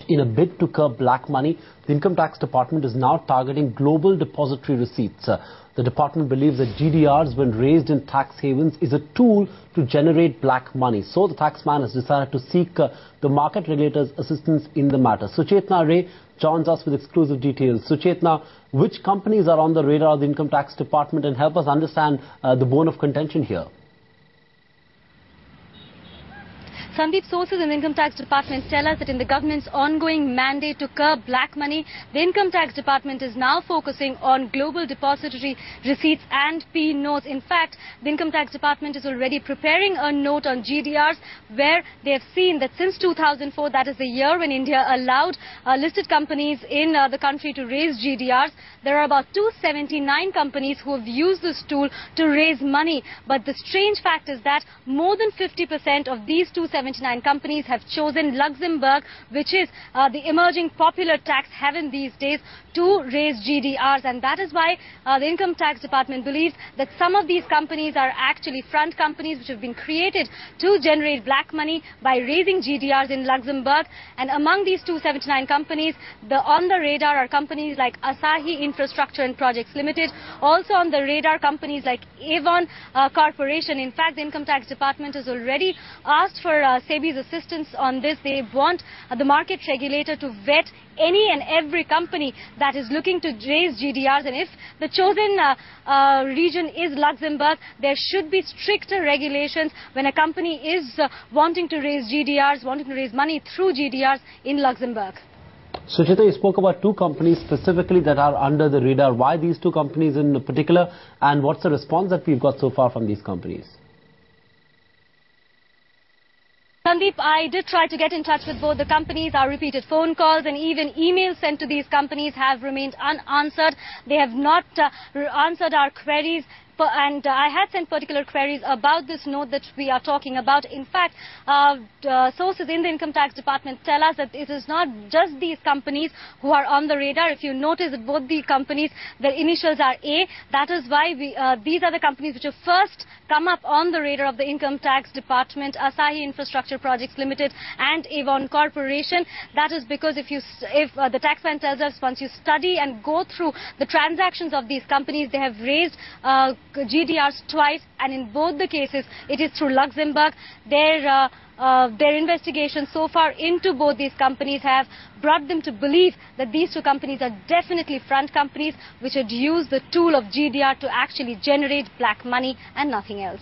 In a bid to curb black money, the Income Tax Department is now targeting global depository receipts. The department believes that GDRs, when raised in tax havens, is a tool to generate black money. So the taxman has decided to seek the market regulator's assistance in the matter. Suchetna Ray joins us with exclusive details. Suchetna, which companies are on the radar of the Income Tax Department, and help us understand the bone of contention here? Sandeep, sources in the Income Tax Department tell us that in the government's ongoing mandate to curb black money, the Income Tax Department is now focusing on global depository receipts and P notes. In fact, the Income Tax Department is already preparing a note on GDRs, where they have seen that since 2004, that is the year when India allowed listed companies in the country to raise GDRs, there are about 279 companies who have used this tool to raise money. But the strange fact is that more than 50% of these 279 companies have chosen Luxembourg, which is the emerging popular tax haven these days, to raise GDRs. And that is why the Income Tax Department believes that some of these companies are actually front companies which have been created to generate black money by raising GDRs in Luxembourg. And among these 279 companies, on the radar are companies like Asahi Infrastructure and Projects Limited. Also on the radar, companies like Avon Corporation. In fact, the Income Tax Department has already asked for SEBI's assistance on this. They want the market regulator to vet any and every company that is looking to raise GDRs, and if the chosen region is Luxembourg, there should be stricter regulations when a company is wanting to raise GDRs, wanting to raise money through GDRs in Luxembourg. Suchetna, you spoke about two companies specifically that are under the radar. Why these two companies in particular, and what's the response that we've got so far from these companies? Sandeep, I did try to get in touch with both the companies. Our repeated phone calls and even emails sent to these companies have remained unanswered. They have not answered our queries. And I had sent particular queries about this note that we are talking about. In fact, sources in the Income Tax Department tell us that it is not just these companies who are on the radar. If you notice that both the companies, their initials are A, that is why these are the companies which have first come up on the radar of the Income Tax Department: Asahi Infrastructure Projects Limited and Avon Corporation. That is because if the taxman tells us, once you study and go through the transactions of these companies, they have raised GDRs twice, and in both the cases it is through Luxembourg. Their investigation so far into both these companies have brought them to believe that these two companies are definitely front companies which had used the tool of GDR to actually generate black money and nothing else.